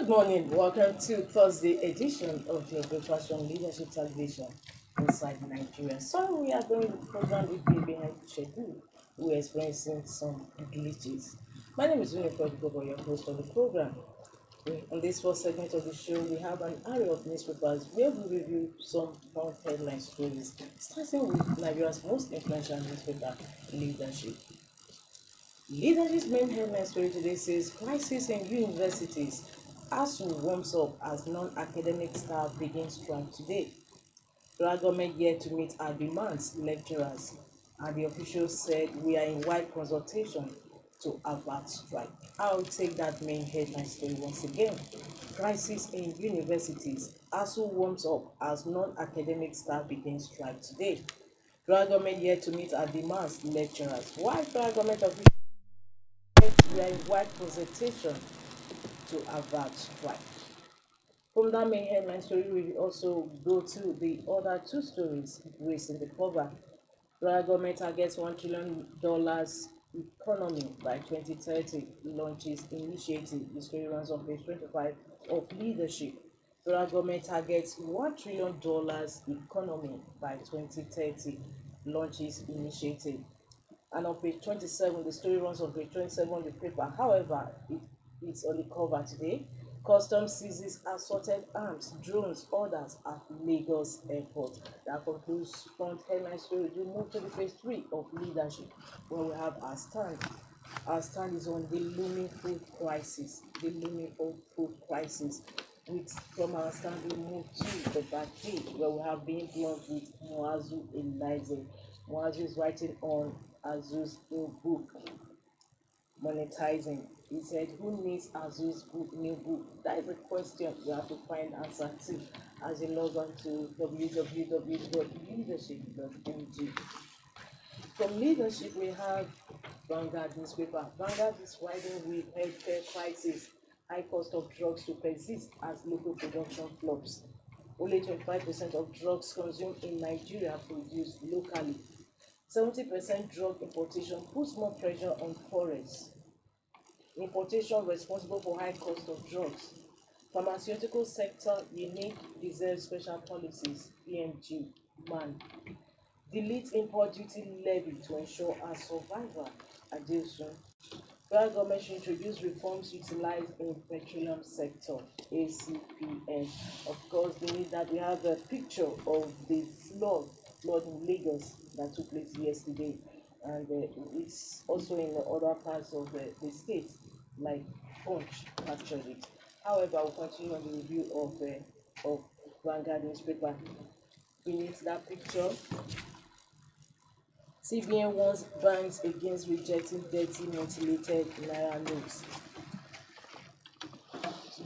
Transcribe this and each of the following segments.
Good morning. Welcome to Thursday edition of your Breakfast from Leadership Television inside Nigeria. Sorry, we are going to program a bit behind schedule. We're experiencing some glitches. My name is Winifred Gobo, your host of the program. On this first segment of the show, we have an array of newspapers where we review some front headline stories, starting with Nigeria's most influential newspaper, Leadership. Leadership's main headline story today says crisis in universities. ASUU warms up as non-academic staff begin strike today. Federal government yet to meet our demands, lecturers, and the officials said we are in wide consultation to avert strike. I'll take that main headline story once again. Crisis in universities. ASUU warms up as non-academic staff begin strike today. Federal government yet to meet our demands, lecturers. Why federal government officials we are in wide consultation to avert strike? From that main headline story, we also go to the other two stories gracing the cover. Federal government targets $1 trillion economy by 2030, launches initiative. The story runs on page 25 of Leadership. Federal government targets $1 trillion economy by 2030, launches initiative. And on page 27, the story runs on page 27 of the paper. However, it's on the cover today. Customs seizes assorted arms, drones, orders at Lagos Airport. That concludes front headline story. We move to the page 3 of Leadership, where we have our stand. Our stand is on the looming food crisis. The looming food crisis. From our stand, we move to the back page, where we have been blunt with Muazu Eliza. Muazu is writing on ASUU's new book, Monetizing. He said, who needs ASUU's new book? That is a question you have to find answer to as you log on to www.leadership.ng. From Leadership, we have Vanguard newspaper. Vanguard is writing with healthcare crisis, high cost of drugs to persist as local production flops. Only 25% of drugs consumed in Nigeria produced locally. 70% drug importation puts more pressure on forests. Importation responsible for high cost of drugs. Pharmaceutical sector unique deserves special policies. PMG man. Delete import duty levy to ensure our survival. Addition. Federal government should introduce reforms utilized in petroleum sector. ACPN. Of course, beneath that we have a picture of the flood in Lagos that took place yesterday, and it's also in the other parts of the state, like Punch captured it. However, we'll continue on the review of Vanguard newspaper. Beneath that picture, CBN warns banks against rejecting dirty mutilated naira notes.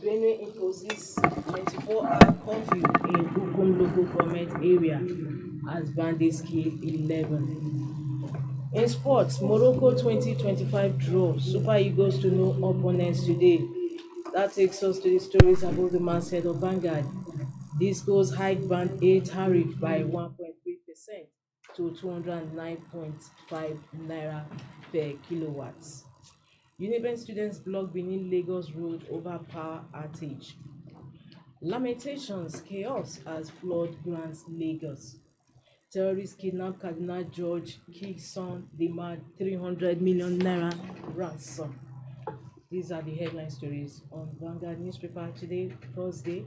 Benue imposes 24-hour curfew in Ukum local government area as bandits kill 11. In sports, Morocco 2025 draw. Super Eagles to no opponents today. That takes us to the stories about the masthead of Vanguard. This goes hike band A tariff by 1.3% to 209.5 naira per kilowatts. Uniben students block Benin Lagos road over power outage. Lamentations, chaos as flood grants Lagos. Terrorists kidnap Cardinal George Kingson, demand 300 million naira ransom. These are the headline stories on Vanguard newspaper today, Thursday,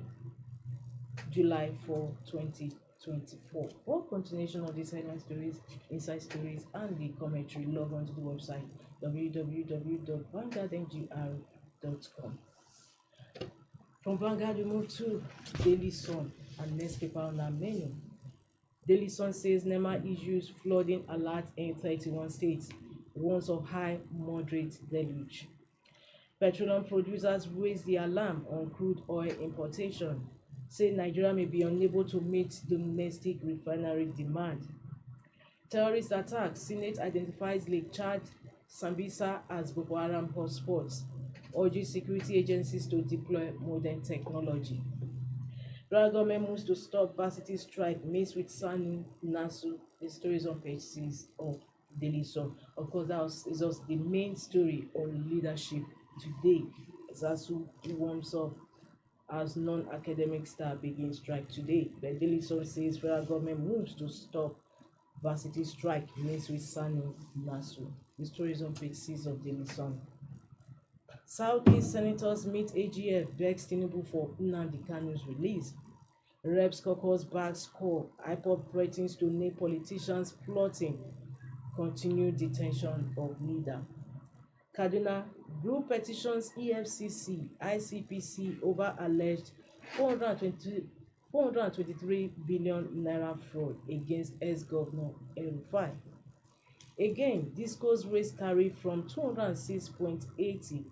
July 4, 2024. For continuation of these headline stories, inside stories, and the commentary, log on to the website www.vanguardngr.com. From Vanguard, we move to Daily Sun and next paper on our menu. Daily Sun says NEMA issues flooding alert in 31 states, warns of high moderate deluge. Petroleum producers raise the alarm on crude oil importation, say Nigeria may be unable to meet domestic refinery demand. Terrorist attacks, Senate identifies Lake Chad, Sambisa as Boko Haram hotspots, urges security agencies to deploy modern technology. Federal government moves to stop varsity strike, meets with Sani Nasu. The story is on page 6 of Daily Sun. Of course, that is the main story on Leadership today. As ASUU warms up as non-academic staff begin strike today. The Daily Sun says federal government moves to stop varsity strike meets with Sani Nasu. The story is on page 6 of Daily Sun. Southeast senators meet AGF, begs Tinubu for Nnamdi Kanu's release. Reps caucus back score. IPOB threatens to name politicians plotting. Continued detention of leader. Kaduna group petitions EFCC, ICPC over alleged 423 billion naira fraud against ex-governor El-Rufai. Again, discos raised tariff from 206.80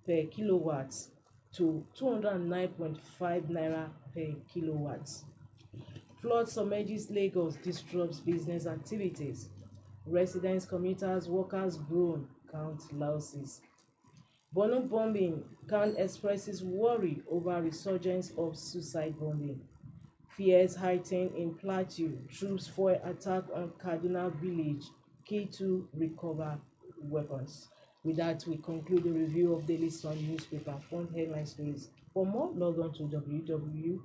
per kilowatts to 209.5 naira per kilowatts. Flood submerges Lagos, disrupts business activities. Residents, commuters, workers groan, count losses. Borno bombing, Khan expresses worry over resurgence of suicide bombing. Fears heighten in Plateau, troops foil attack on Kaduna village, key to recover weapons. With that, we conclude the review of Daily Sun newspaper front headline stories. For more, log on to www.thesun.ng.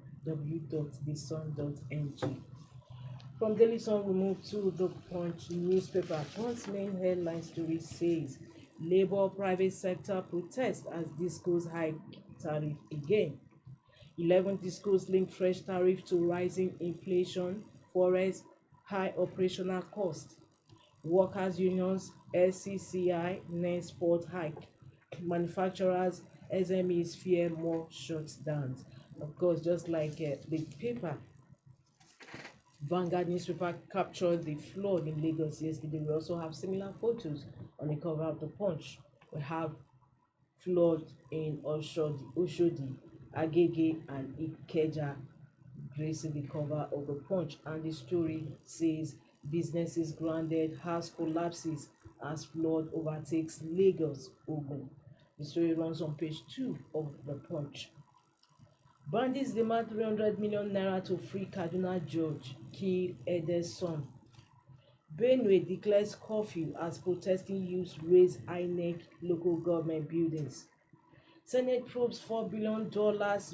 From Daily Sun, we move to the Punch newspaper. Punch's main headline story says, Labour private sector protest as discos hike tariff again. 11 discos link fresh tariff to rising inflation, forex, high operational cost. Workers' unions, SCCI, next fourth hike. Manufacturers, SMEs fear more shutdowns. Of course, just like the paper, Vanguard newspaper captured the flood in Lagos yesterday. We also have similar photos on the cover of the Punch. We have flood in Oshodi, Agege, and Ikeja gracing the cover of the Punch. And the story says businesses grounded, house collapses as flood overtakes Lagos, Ogun. The story runs on page 2 of the Punch. Bandits demand 300 million naira to free Kaduna judge, kill Ede's son. Benue declares curfew as protesting youths raise INEC local government buildings. Senate probes $4 billion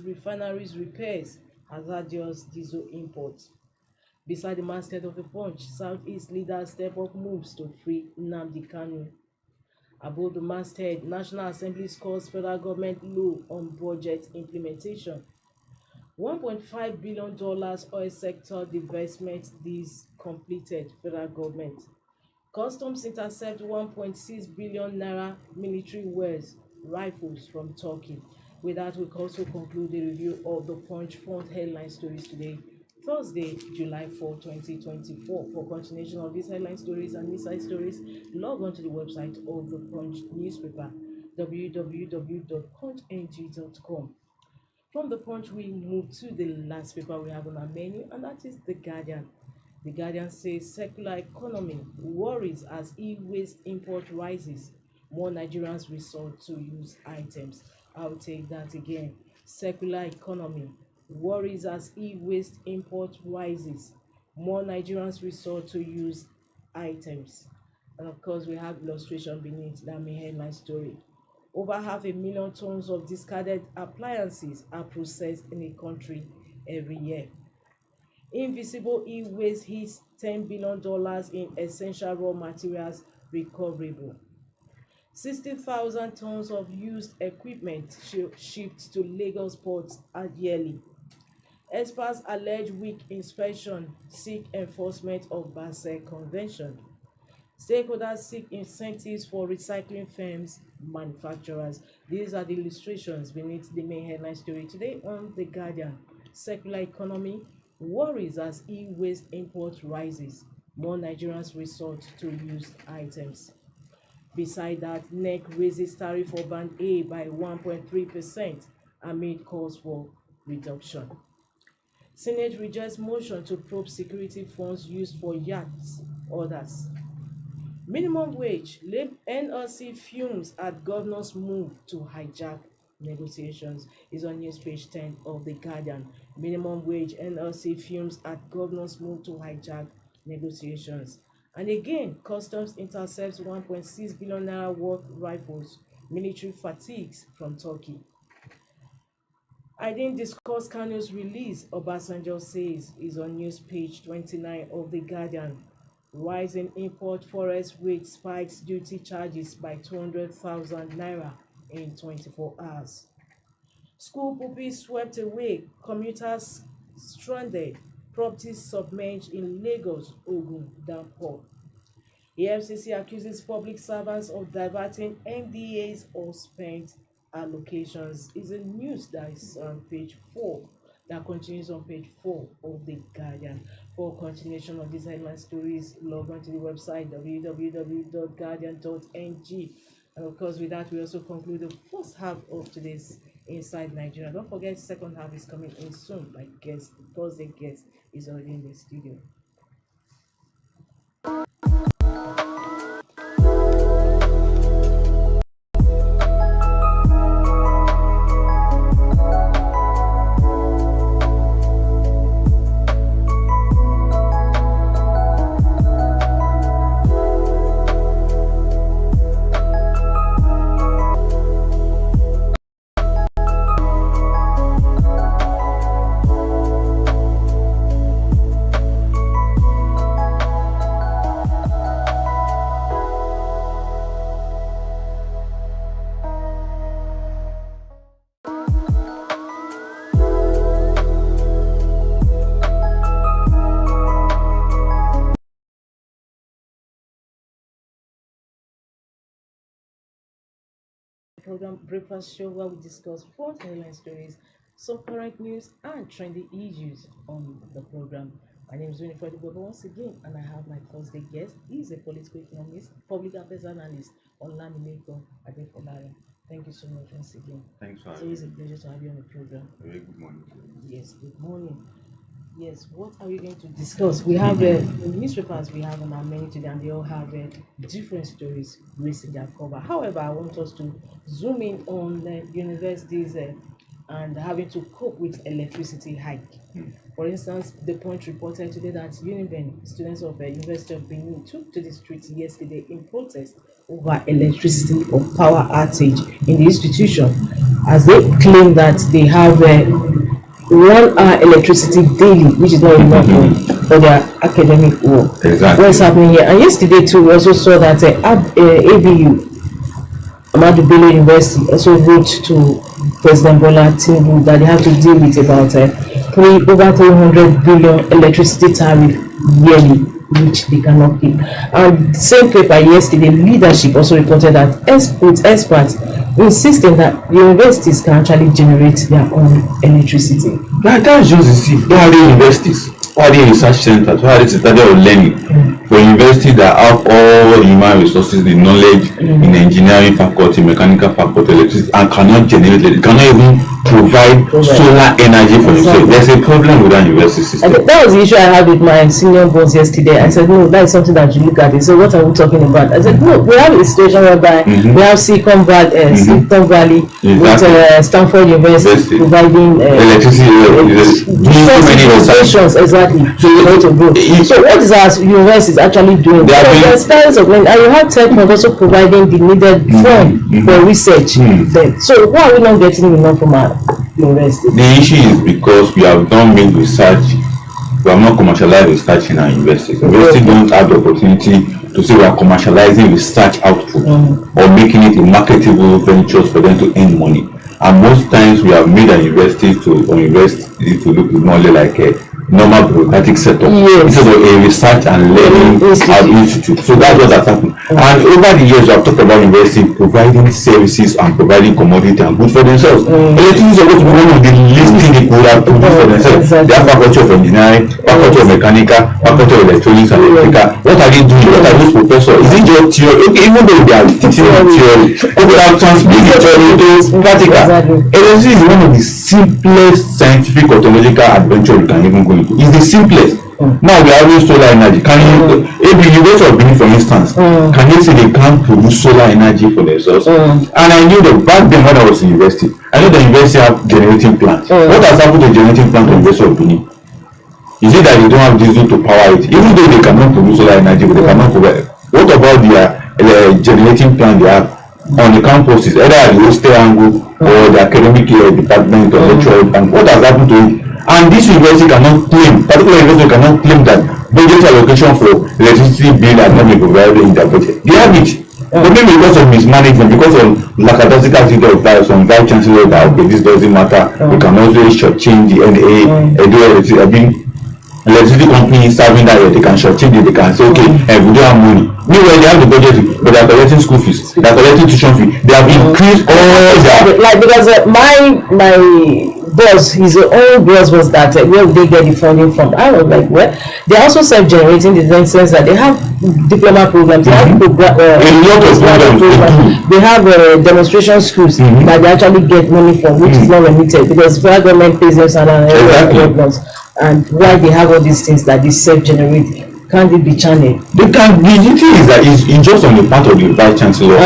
refineries repairs, hazardous diesel imports. Beside the masthead of the Punch, Southeast leaders step up moves to free Nnamdi Kanu. Above the masthead, National Assembly scores federal government low on budget implementation. $1.5 billion oil sector divestment deals completed, federal government. Customs intercept 1.6 billion naira military wares, rifles from Turkey. With that, we also conclude the review of the Punch front headline stories today, Thursday, July 4, 2024. For continuation of these headline stories and inside stories, log on to the website of the Punch newspaper, www.punchng.com. From the Punch, we move to the last paper we have on our menu, and that is The Guardian. The Guardian says circular economy worries as e-waste import rises. More Nigerians resort to use items. I'll take that again. Circular economy worries as e-waste import rises. More Nigerians resort to use items. And of course, we have illustration beneath that main headline story. Over 500,000 tons of discarded appliances are processed in the country every year. Invisible e-waste hits $10 billion in essential raw materials recoverable. 60,000 tons of used equipment shipped to Lagos ports yearly. Experts allege weak inspection, seek enforcement of Basel Convention. Stakeholders seek incentives for recycling firms, manufacturers. These are the illustrations beneath the main headline story today on The Guardian. Circular economy worries as e-waste import rises. More Nigerians resort to used items. Beside that, NEC raises tariff for Band A by 1.3% amid calls for reduction. Senate rejects motion to probe security funds used for yachts orders. Minimum wage, NLC fumes at governor's move to hijack negotiations is on news page 10 of The Guardian. Minimum wage, NLC fumes at governor's move to hijack negotiations. And again, customs intercepts 1.6 billion naira worth rifles, military fatigues from Turkey. I didn't discuss Kano's release, Obasanjo says, is on news page 29 of The Guardian. Rising import forest rate spikes duty charges by 200,000 naira in 24 hours. School pupils swept away, commuters stranded, properties submerged in Lagos, Ogun, downpour. EFCC accuses public servants of diverting NDAs or spent allocations. Is a news that is on page 4, that continues on page 4 of The Guardian. For continuation of these headline stories, log on to the website www.guardian.ng. And of course, with that, we also conclude the first half of today's Inside Nigeria. Don't forget, the second half is coming in soon. My guest, the Thursday guest, is already in the studio. Program Breakfast Show, where we discuss four headline stories, some current news, and trendy issues on the program. My name is Winifred Bobo once again, and I have my Thursday guest. He is a political economist, public affairs analyst, Olamileko Adefolare. Thank you so much once again. Thanks for having me. It's always a pleasure to have you on the program. Very good morning. Yes, good morning. Yes, what are we going to discuss? We have the newspapers we have on our menu today, and they all have different stories gracing their cover. However, I want us to zoom in on universities and having to cope with electricity hike. For instance, the Punch reported today that Uniben, students of the University of Benin, took to the streets yesterday in protest over electricity or power outage in the institution, as they claim that they have 1 hour electricity daily, which is not enough for their academic work. Exactly. What's happening here? And yesterday too, we also saw that ABU, Ahmadu Bello University, also wrote to President Bola Tinubu that they have to deal with about over 300 billion electricity tariff yearly, which they cannot pay. And same paper yesterday, leadership also reported that experts insisting that the universities can actually generate their own electricity. That's just the see. Why are they universities? Why are they research centers? Why are they citadel of learning? For universities that have all the human resources, the knowledge in engineering faculty, mechanical faculty, electricity, and cannot generate, cannot even provide solar energy for themselves. There's a problem with that university system. That was the issue I had with my senior boss yesterday. I said, no, that is something that you look at. They said, what are we talking about? I said, no, we have a situation whereby we have Silicon Valley with Stanford University providing electricity, exactly. So what is our universities actually doing? There's styles of learning, and you have tech also providing the needed fund for research. So why are we not getting enough from our university? The issue is because we have not made research, we have not commercialized research in our universities. Universities don't have the opportunity to say we are commercializing research output or making it a marketable ventures for them to earn money. And most times we have made our universities to look more like a normal bureaucratic setup instead of a research and learning institute. So that's what has happened. And over the years, we have talked about university providing services and providing commodity and goods for themselves. Electricity is supposed to be one of the least things they could have produced for themselves. They have faculty of engineering, faculty of mechanical, faculty of electronics and electrical. What are they doing? What are those professors? Is it just theory? Okay, even though they are teaching theory, people have transmitted theory to practical. Electricity is one of the simplest scientific or technological adventure you can even go into. It's the simplest. Now we are having solar energy. Can you, if the University of Benin, for instance, can you say they can't produce solar energy for themselves? And I knew that back then when I was in university, I know the university have generating plants. What has happened to generating plant in the University of Benin? Is it that they don't have diesel to power it? Even though they cannot produce solar energy, but they cannot provide. What about their generating plant they have? on the campuses, either at the hostel angle or the academic department or lecturer, and what has happened to it? And this university cannot claim, particular university cannot claim that budget allocation for electricity bill has not been provided in their budget. They have it. But maybe because of mismanagement, because of lackadaisical attitude of some vice chancellor that okay, this doesn't matter, we can also shortchange the electricity company serving that they can shortchange it, they can say okay, we don't have money. Meanwhile, they have the budget, but they are collecting school fees, they are collecting tuition fee, they have increased all their like because my boss, his own boss was that where would they get the funding from? I was like, well, they're also self-generating in the sense that they have diploma programs, they have a lot of programs, they have demonstration schools that they actually get money from, which is not remitted because federal government pays them salary and why they have all these things that they self-generate. Can't it be channeled? They can. The thing is that it's just on the part of the vice chancellor.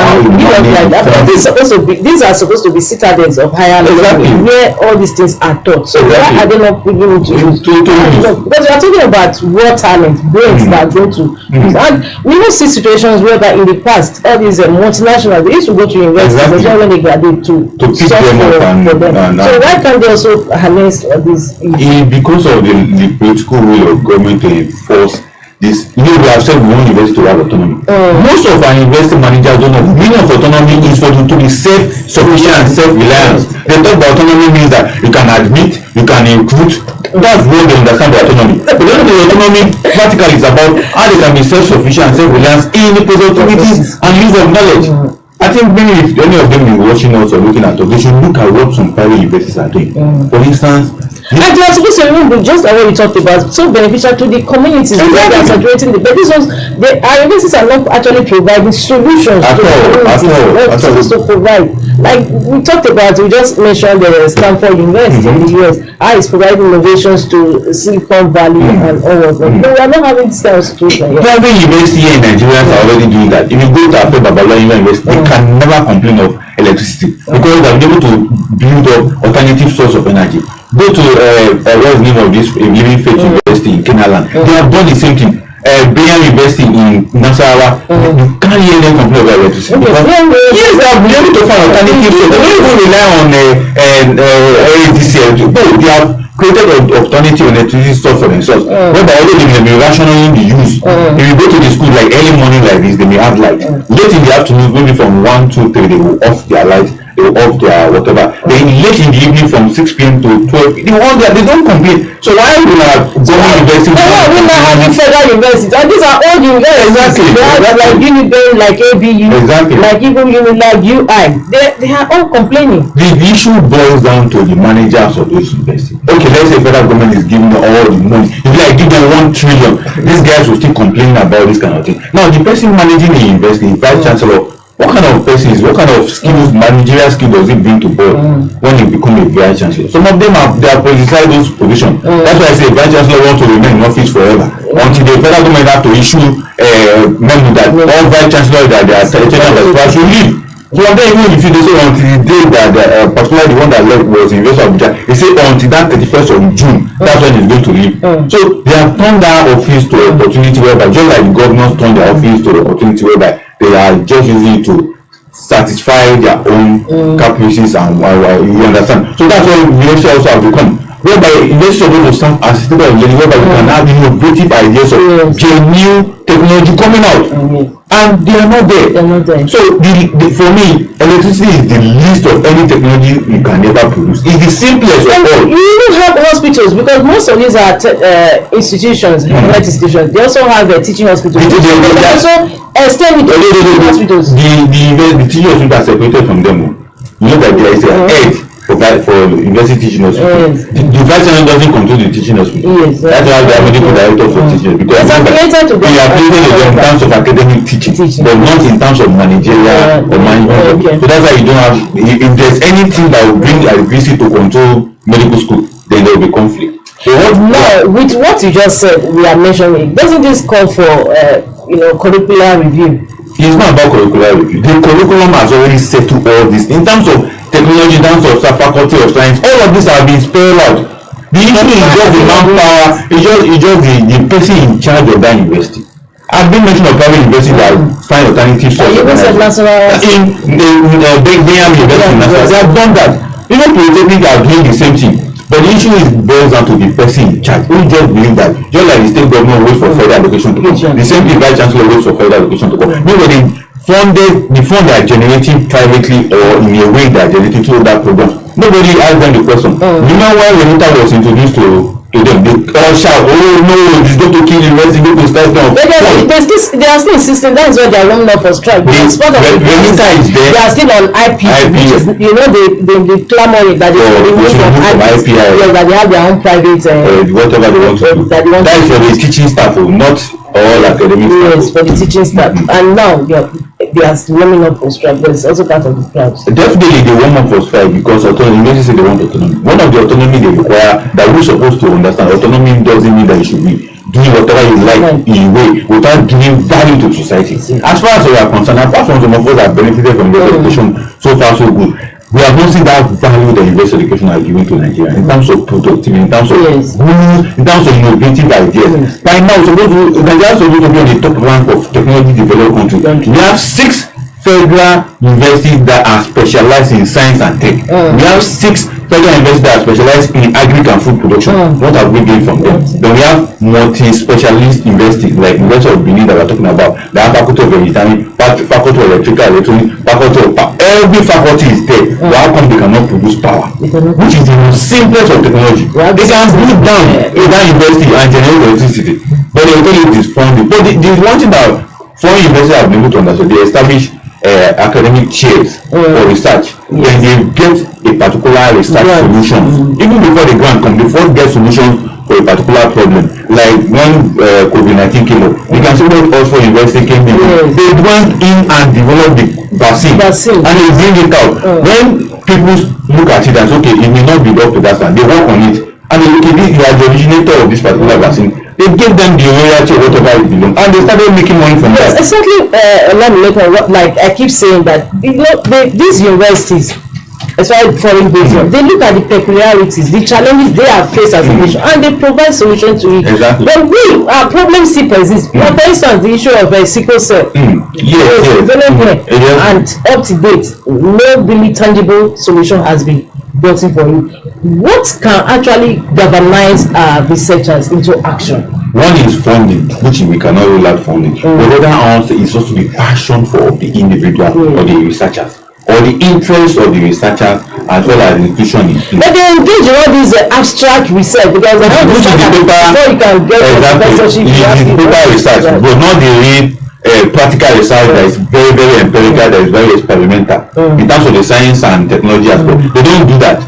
These are supposed to be citadels of higher learning where all these things are taught. So why are they not bringing it to use? Because we are talking about raw talent, brains that go to use. And we will see situations whereby in the past all these multinationals, they used to go to universities when they graduate to pick them up for them. So why can't they also harness all these? Because of the political will of government to enforce this, we have said we want university to have autonomy. Most of our university managers don't know the meaning of autonomy is for them to be self-sufficient and self-reliant. They talk about autonomy means that you can admit, you can recruit. That's what they understand by autonomy. But then the autonomy practically is about how they can be self-sufficient and self-reliant in the productivities and use of knowledge. I think maybe if any of them is watching us or looking at us, they should look at what some private universities are doing. For instance, and they are supposed to remember just what we talked about, so beneficial to the communities. They are saturating but these ones, our universities are not actually providing solutions to the communities. They're supposed to provide. Like we talked about, we just mentioned the Stanford University in the US. How it's providing innovations to Silicon Valley and all of that. No, we are not having this kind of situation yet. Private university here in Nigeria are already doing that. If you go to Afe Babalola University, they can never complain of electricity because they are able to build up alternative source of energy. Go to what's the name of this Living Faith University in Kenaland. They have done the same thing. Brigham University in Nasarawa, you can't hear them complain about electricity because yes, they have been able to find alternative source. They don't even rely on ADCL. They have created alternative electricity source for themselves. Whereby although they may be rationally be used, if you go to the school like early morning like this, they may have light. Late in the afternoon, maybe from 1, 2, 3, they will off their light. They will off their whatever. Then late in the evening from 6 p.m. to 12, they don't complain. So why will our government university? We not having federal universities, and these are old universities. Exactly. They have like Uniben, like ABU, like even like UI. They are all complaining. The issue boils down to the managers of those universities. Okay, let's say federal government is giving them all the money. If like give them 1 trillion, these guys will still complain about this kind of thing. Now the person managing the university, vice chancellor, what kind of persons, what kind of skills, managerial skill does it bring to bear when you become a vice chancellor? Some of them they are politicized those positions. That's why I say vice chancellor wants to remain in office forever until the federal government have to issue a memo that all vice chancellors that they are taking as should leave. So then even if they say until the day that particularly the one that left was in University of Abuja, they say until that 31st of June, that's when he's going to leave. So they have turned that office to an opportunity whereby just like the governors turned their office to the opportunity whereby they are just using it to satisfy their own caprices and you understand. So that's why university also have become whereby university supposed to serve as a state of learning whereby you can have innovative ideas of genuine technology coming out and they are not there. So for me, electricity is the least of any technology you can ever produce. It's the simplest of all. You even have hospitals because most of these are institutions, health institutions. They also have teaching hospitals. They also extend it to hospitals. The teaching hospitals are separated from them. You know that there is an head for university teaching hospital. The vice chancellor doesn't control the teaching hospital. That's why they are medical director for teaching because they are affiliated to them in terms of academic teaching, but not in terms of managerial or management. So that's why you don't have. If there's anything that will bring a visit to control medical school, then there will be conflict. So now, with what you just said, we are mentioning, doesn't this call for curricular review? It's not about curricular review. The curriculum has already settled all this in terms of technology, in terms of faculty of science. All of these have been spelled out. The issue is just the manpower. It's just the person in charge of that university. I've been mentioned of private universities that find alternative sources. You said national in Birmingham University, they have done that. Even polytechnic are doing the same thing. But the issue is boils down to the person in charge who just believe that just like the state government waits for further allocation to come, the same thing vice chancellor waits for further allocation to come. Nobody funded the fund they are generating privately or in a way they are generating through that program. Nobody asked them the question. You know when Renita was introduced to them, they all shout, oh no, it's going to kill university, go to start down. But they are still insisting. That is why they are running up for strike. Renita is there. They are still on IP. Which is, you know, they clamoring that they should remove from IP. Yes, that they have their own private whatever they want to do. That is for the teaching staff, not all academic staff. Yes, for the teaching staff. And now they are warming up for strike, but it's also part of the crowds. Definitely they warm up for strike because universities say they want autonomy. One of the autonomy they require that we're supposed to understand, autonomy doesn't mean that you should be doing whatever you like in a way without giving value to society. As far as we are concerned, apart from some of us that benefited from the education so far so good, we have not seen that value that university education has given to Nigeria in terms of productivity, in terms of in terms of innovative ideas. By now, Nigeria is supposed to be on the top rank of technology developed country. We have 6 federal universities that are specialized in science and tech. We have 6 federal universities that are specialized in agric and food production. What have we gained from them? Then we have multi-specialist universities like University of Benin that we are talking about. They have faculty of engineering, faculty of electrical, electronics, faculty of power. Every faculty is there. But how come they cannot produce power? Which is the most simplest of technology. They can put down that university and generate electricity. But they will tell you it is funding. But the one thing that foreign universities have been able to understand, they establish academic chairs for research. Then they get a particular research solution. Even before the grant comes, they first get solutions for a particular problem. Like when COVID-19 came up, you can see what Oxford University came in. They went in and developed the vaccine. And they bring it out. When people look at it and say, okay, it may not be up to that stand, they work on it. And they look at it, you are the originator of this particular vaccine. They gave them the royalty or whatever it belongs, and they started making money from that. Exactly. Like I keep saying that, you know, these universities, especially foreign based, they look at the peculiarities, the challenges they have faced as a nation, and they provide solutions to it. Exactly. But our problems still persist. For instance, the issue of sickle cell. And up to date, no really tangible solution has been brought in for it. What can actually galvanize researchers into action? One is funding, which we cannot rule out funding. The other answer is also the passion for the individual or the researchers, or the interest of the researchers as well as the institution. But they engage in all these abstract research because before you can get professorship, you have to paper research, but not the real practical research that is very, very empirical, that is very experimental in terms of the science and technology aspect. They don't do that.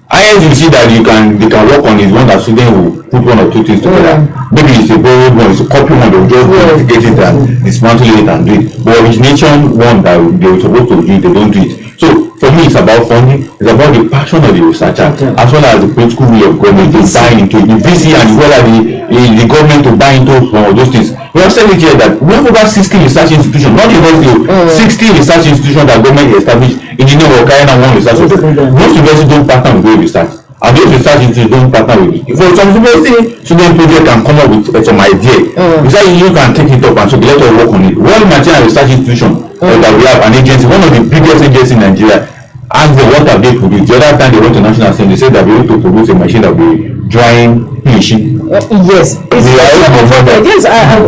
You see that they can work on is one that students will put one or two things together. Maybe it's a borrowed one, it's a copy one, they'll just investigate it and dismantle it and do it. But origination one that they were supposed to do it, they don't do it. So for me, it's about funding, it's about the passion of the researcher, as well as the political will of government to buy into it, the VC and as well as the government to buy into some of those things. We have said it here that we have over 60 research institutions, not university, 60 research institutions that government established in the name of carrying out one research. Most universities don't partner with research, and those research institutes don't partner with it. For some university, student project can come up with some idea. You can take it up and so let us work on it. One material research institution that we have, an agency, one of the biggest agencies in Nigeria, ask them what have they produced. The other time they went to National Assembly, they said that we want to produce a machine that will be drying finishing. Yes. So those are the things that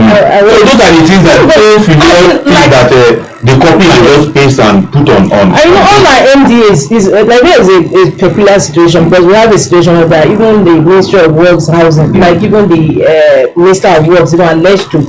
that the copy and just paste and put on. I know all my MDAs is Nigeria is a peculiar situation because we have a situation where even the Ministry of Works Housing, like even the Minister of Works, alleged to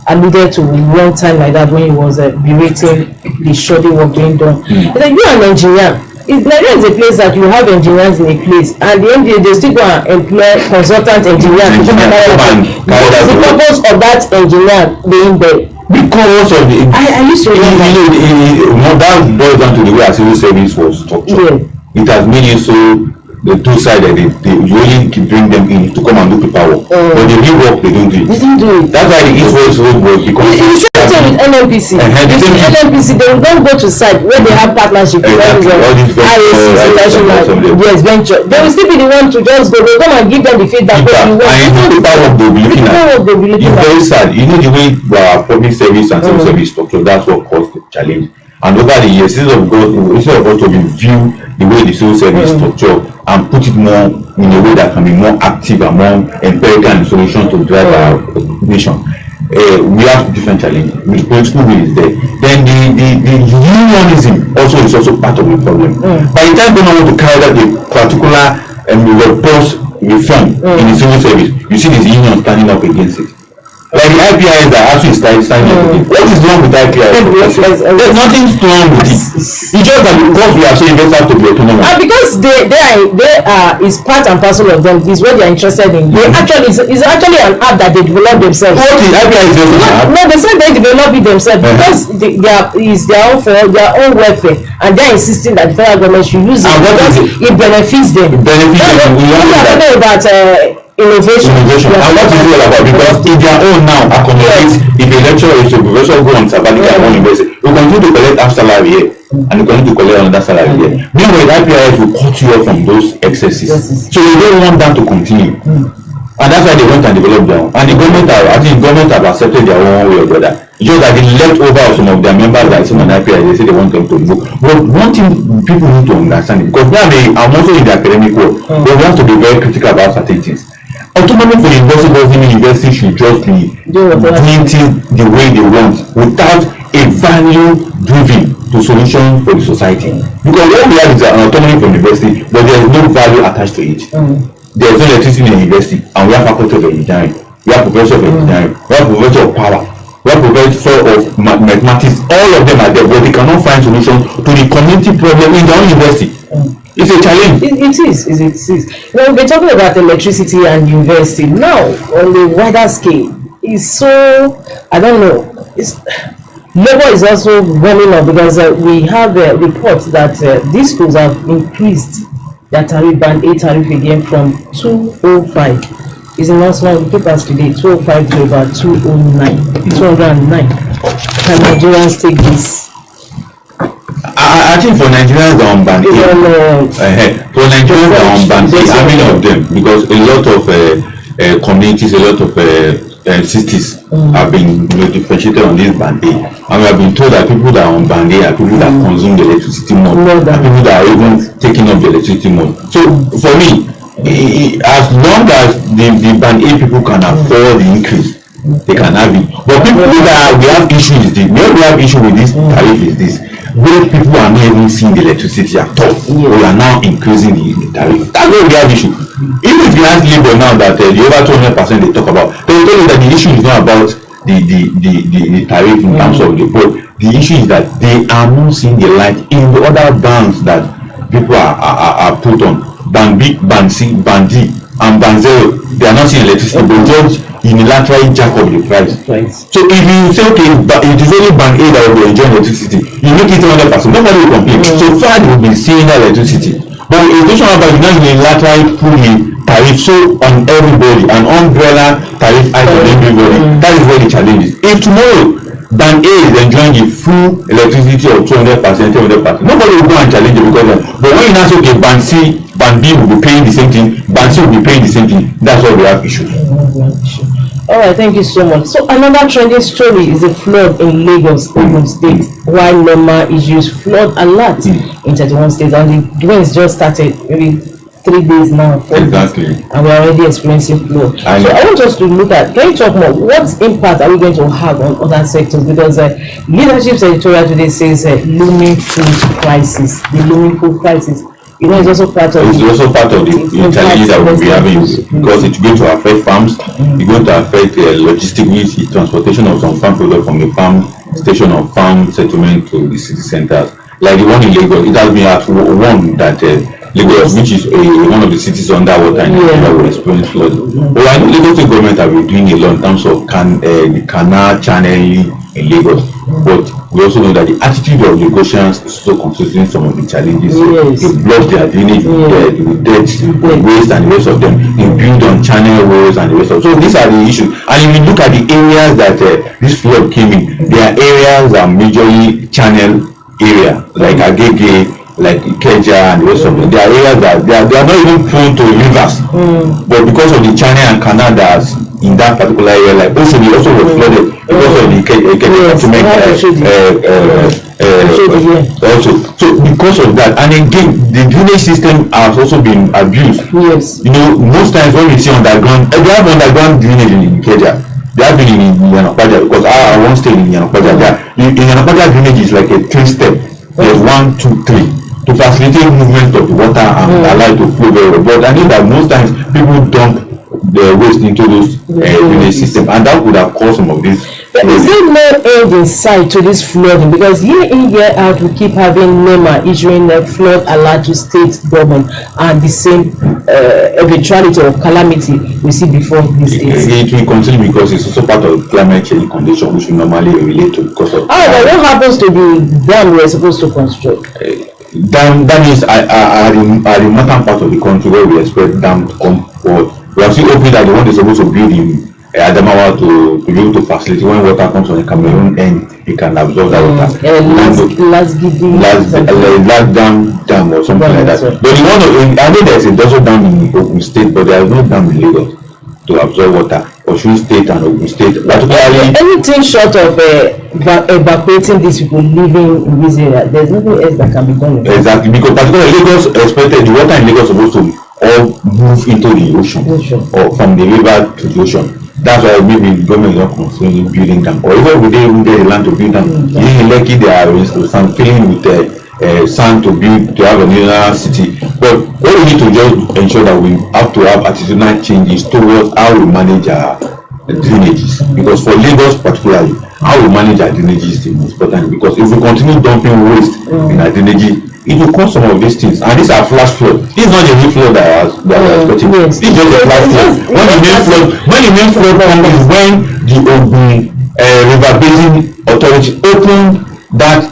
alluded to one time like that when he was berating the shoddy work being done. Like, you are Nigerian. Nigeria is a place that you have engineers in a place, and the MDA they still go and employ consultant engineers to come and carry out. What is the purpose of that engineer being there? Because of the I used to that boils down to the way our civil service was structured. It has made it so the two sided they only bring them in to come and do paperwork. But the real work they don't do it. They don't do it. That's why the East West Road was because thing with NNPC. You see NNPC, they will don't go to site where they have partnership with all these yes, venture. They will still be the one to just go. They come and give them the feedback. And the paperwork they'll be looking at. It's very sad. You know the way our public service and civil service structure, that's what caused the challenge. And over the years, instead of us to review the way the civil service structure and put it more in a way that can be more active and more empirical and solution to drive our nation, we have different challenges. The political will is there. Then the unionism is also part of the problem. By the time they want to carry out a particular robust reform in the civil service, you see this union standing up against it. Like the IPIS that ASUU is signing up with it. What is wrong with IPIS? There's nothing wrong with it. It's just that because we are saying investors to be autonomous. And because they are is part and parcel of them, is what they are interested in. They actually is actually an app that they develop themselves. What is IPIS just an app? No, they said they develop it themselves because they are is their own for their own welfare, and they are insisting that the federal government should use it because it benefits them. We are talking about innovation. And what is it all about? Because if their own now accommodates, if a lecturer is a professor go on sabbatical at one university, we continue to collect half salary here and we continue to collect another salary here. Meanwhile, the IPIS will cut you off from those excesses. So we don't want that to continue. And that's why they went and developed their own. And the government have accepted their own way or the other. It's just that the leftover of some of their members that some of the IPIS, they say they want them to go. But one thing people need to understand it, because now I'm also in the academic world, but we have to be very critical about certain things. Autonomy for the university doesn't mean university should just be doing things the way they want without a value driven to solution for the society. Because what we have is an autonomy from the university, but there is no value attached to it. There is no electricity in the university, and we have faculty of engineering, we have professor of engineering, we have professor of power, we have professor of mathematics. All of them are there, but they cannot find solution to the community problem in their own university. It's a challenge. It is. Now we're talking about electricity and university. Now, on the wider scale, it's so, I don't know, labor is also running up because we have reports that these schools have increased their tariff band A tariff again from 205. It's in last one papers today, 205 to about 209. Can Nigerians take this? I think for Nigerians that are on band A, for Nigerians that are on band A, how many of them? Because a lot of communities, a lot of cities have been differentiated on this band A, and we have been told that people that are on band A are people that consume the electricity more, and people that are even taking up the electricity more. So for me, as long as the band A people can afford the increase, they can have it. But people that we have issue is this. Where we have issue with this tariff is this. Where people are not even seeing the electricity at all. We are now increasing the tariff. That's where we have issue. Even if you ask labor now that the over 200% they talk about, they will tell you that the issue is not about the tariff in terms of the board. The issue is that they are not seeing the light in the other bands that people are put on. Band B, band C, band D, and band 0. They are not seeing electricity, but just unilaterally jack up the price. So if you say, okay, it is only band A that will be enjoying electricity, you make it 100%, nobody will complain. So far they will be seeing that electricity. But if you about you now unilaterally put the tariff so on everybody, an umbrella tariff item on everybody, that is where the challenge is. If tomorrow band A is enjoying the full electricity of 200%, 300%, nobody will go and challenge it because but when you now say, okay, band C, band B will be paying the same thing, band C will be paying the same thing, that's why we have issues. All right, thank you so much. So another trending story is a flood in Lagos, Ogun State, while NEMA issues flood alert in 31 states, and the rains just started maybe 3 days now. 4 Exactly. days, and we're already experiencing flood. So I want us to look at, can you talk more, what impact are we going to have on other sectors? Because leadership's editorial today says looming food crisis, the looming food crisis. You know, it's also part of the challenges that we'll be having because it's going to affect farms, it's going to affect logistics, the transportation of some farm products from the farm station or farm settlement to the city centers. Like the one in Lagos, it has been at one that Lagos, which is one of the cities underwater in Nigeria, will experience flood. But I know Lagos government have been doing a lot in terms of the canal channeling in Lagos. But we also know that the attitude of the Lagosians is also considering some of the challenges. Yes. They block their drainage with dirt, with waste, and the rest of them. They build on channel roads and the rest of them. So these are the issues. And if you look at the areas that this flood came in, there are areas that are majorly channel area, like Agege, like Ikeja and the rest of them. There are areas that they are not even prone to rivers, but because of the channel and canal that's in that particular area, like Oshodi also was flooded because of the Ikeja to make also. So because of that, and again, the drainage system has also been abused. Yes. You know, most times when we see underground, they have underground drainage in Ikeja. They have been in Yanapaja because I won't stay in Yanapaja. In Yanapaja, drainage is like a 3-step. There's 1, 2, 3 to facilitate movement of the water and allow it to flow very well. But I know that most times people dump the waste into those drainage system, and that would have caused some of this. But is there no end in sight to this flooding? Because year in, year out, we keep having NEMA issuing a flood alert to state government, and the same eventuality or calamity we see before these days. It will continue because it's also part of climate change condition which we normally relate to because of. But what happens to the dam we're supposed to construct? That means are the northern part of the country where we expect dam to come forward. We are still hoping that the one they're supposed to build in Adamawa to be able to facilitate when water comes from the Cameroon end, it can absorb that water. Last dam or something like that. But the one I know there's a desert dam in Ogun State, but there is no dam in Lagos to absorb water. Osun State and Ogun State, particularly anything short of evacuating these people living in this area, there's nothing else that can be done. Exactly, because particularly Lagos expected the water in Lagos supposed to all move into the ocean or from the river to the ocean. That's why maybe the government is not considering building them, or even if they even get the land to build them. In Lekki, they are filling with sand to build to have a new city. But what we need to just ensure that we have to have attitudinal changes towards how we manage our drainages, because for Lagos particularly, how we manage our drainages is the most important, because if we continue dumping waste in our drainages, it will cause some of these things, and these are flash flood. This is not the real flood that we're expecting. This is just a flash flood. When the main flood comes is when the Ogun River Basin Authority opened that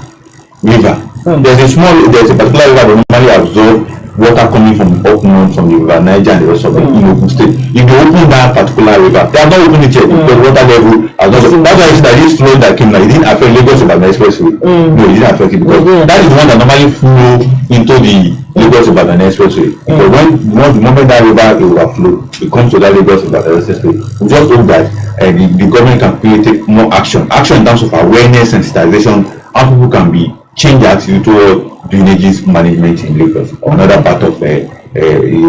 river. There's a particular river that normally absorb water coming from up north from the river Niger and the rest of the in Ogun State. If they open that particular river, they have not opened it yet because water level has not. That's why I said that this flood that came now, it didn't affect Lagos Ibadan Expressway. No, it didn't affect it because that is the one that normally flow into the Lagos Ibadan Expressway. Because the moment that river will overflow, it comes to that Lagos Ibadan Expressway. We just hope that the government can take more action in terms of awareness, sensitization, how people can be change attitude toward drainages management in Lagos, another part of the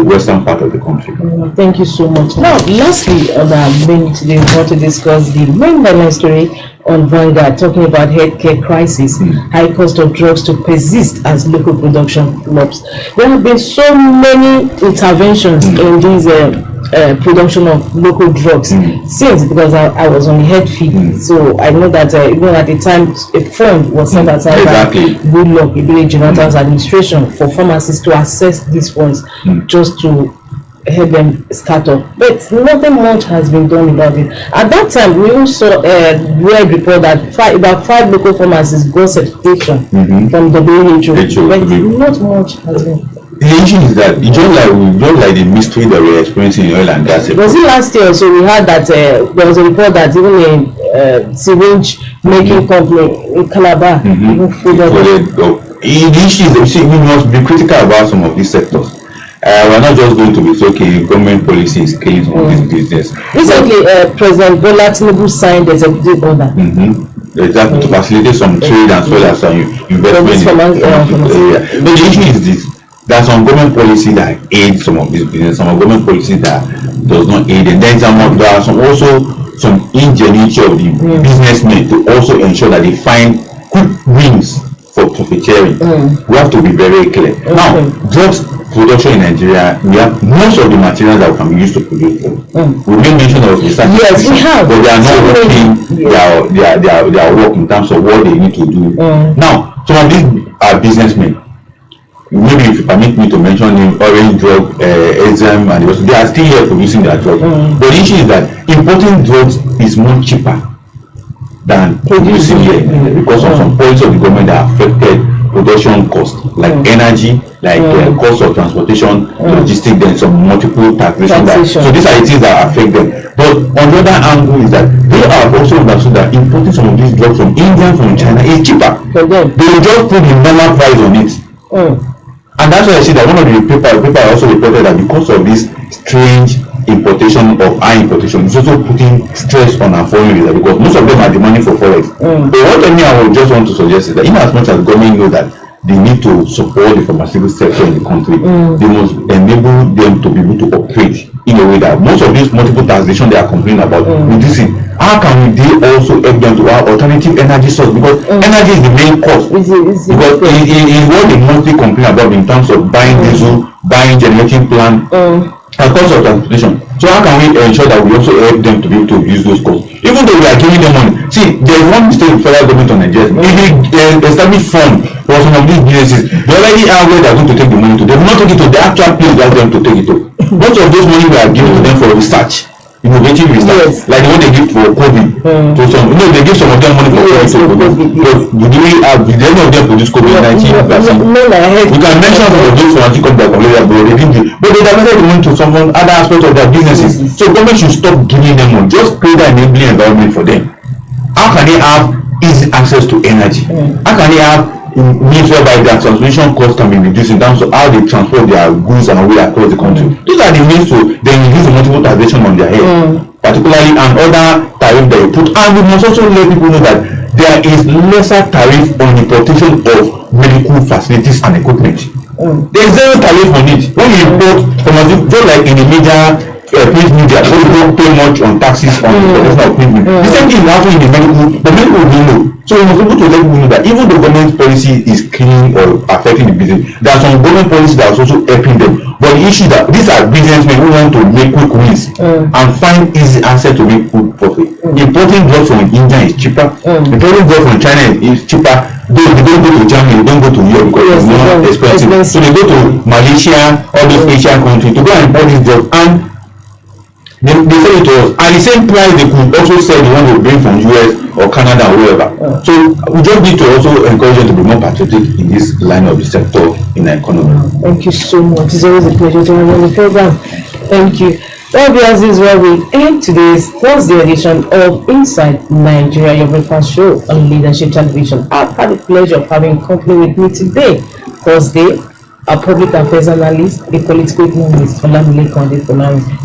western part of the country. Thank you so much. Now, lastly, on our main today, we want to discuss the main headline story on Vanguard, talking about healthcare crisis, high cost of drugs to persist as local production flops. There have been so many interventions in these production of local drugs since, because I was on the head feed, so I know that even at the time a fund was set aside by Goodluck Ebele Jonathan's administration for pharmacists to access these funds just to help them start up, but nothing much has been done about it. At that time, we also read report that about 5 local pharmacists got certification from the WHO, but not much has been. The issue is that it's just like the mystery that we're experiencing in oil and gas. Was it last year? So we heard that there was a report that even a syringe making company in Calabar even flooded. The issue is that we must be critical about some of these sectors. We're not just going to be okay, government policy is killing some of this business. Recently, President Bola Tinubu signed the executive order. Exactly, to facilitate some trade as well as some investment in area. But the issue is this: there are some government policy that aid some of this business, some government policy that does not aid, and then there are some ingenuity of the businessmen to also ensure that they find quick wins for profit sharing. We have to be very clear. Now, drugs production in Nigeria, we have most of the materials that can be used to produce drugs. We made mention of research, yes, we have, but they are not working their work in terms of what they need to do. Now, some of these are businessmen. Maybe if you permit me to mention him, Orange Drug, Enzyme, and the rest, they are still here producing their drugs. But the issue is that importing drugs is much cheaper than producing here because of some policies of the government that affected production cost, like energy, like cost of transportation, logistics, then some multiple taxation. So these are the things that affect them. But on the other angle is that they have also understood that importing some of these drugs from India, from China is cheaper. They will just put the normal price on it. And that's why I see that one of the paper also reported that because of this strange importation of high importation, it's also putting stress on our foreign reserve because most of them are demanding for forex. But what I would just want to suggest is that in as much as government know that they need to support the pharmaceutical sector in the country, they must enable them to be able to operate in a way that most of these multiple taxation they are complaining about reducing. How can they also help them to have alternative energy source, because energy is the main cost, because it is what they mostly complain about in terms of buying diesel, buying generating plant, and cost of transportation. So how can we ensure that we also help them to be able to use those costs, even though we are giving them money? See, there is one mistake with federal government on Nigeria. If they establish fund for some of these businesses, they already have where they are going to take the money to. They will not take it to the actual place they ask them to take it to. Most of those money we are giving to them for research, innovative research, like the one they give for COVID. To some, they give some of them money for COVID. But do we have, did any of them produce COVID-19 vaccine? We can mention some of those pharmaceutical companies that they didn't give, but they diverted the money to some other aspect of their businesses. So government should stop giving them money. Just create an enabling environment for them. How can they have easy access to energy? How can they have means whereby their transportation costs can be reduced in terms of how they transport their goods and way across the country? These are the means to then reduce the multiple taxation on their head, particularly and other tariff that you put. And we must also let people know that there is lesser tariff on importation of medical facilities and equipment. There is zero tariff on it. When you import from just like in the major print media, so you don't pay much on taxes on the production of print media. The same thing is happening in the medical don't know. So we must be able to let people know that even though government policy is killing or affecting the business, there are some government policies that are also helping them. But the issue that these are businessmen who want to make quick wins and find easy access to make quick profit. Importing drugs from India is cheaper. Importing drugs from China is cheaper. Though they don't go to Germany, they don't go to Europe because it's more expensive. So they go to Malaysia, all those Asian countries to go and import these drugs, and they sell it to us at the same price they could also sell the one they bring from US or Canada or wherever. So we just need to also encourage them to be more patriotic in this line of the sector in the economy. Thank you so much. It's always a pleasure to have you on the program. Thank you. Well, viewers, this is where we end today's Thursday edition of Inside Nigeria, your breakfast show on Leadership Television. I've had the pleasure of having company with me today, Thursday, a public affairs analyst, a political economist, Olamide Konde.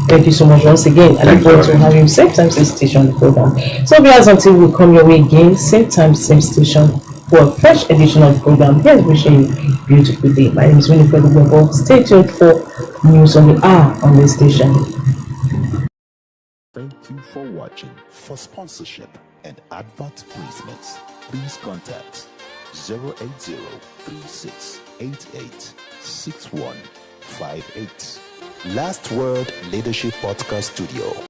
Thank you so much once again. I look forward to having you same time, same station on the program. So, viewers, until we come your way again, same time, same station for a fresh edition of the program. Here's wishing you a beautiful day. My name is Winifred Ugbo. Stay tuned for news on the hour on this station. Thank you for watching. For sponsorship and advert placements, please contact 080-3688-6158. Last Word Leadership Podcast Studio.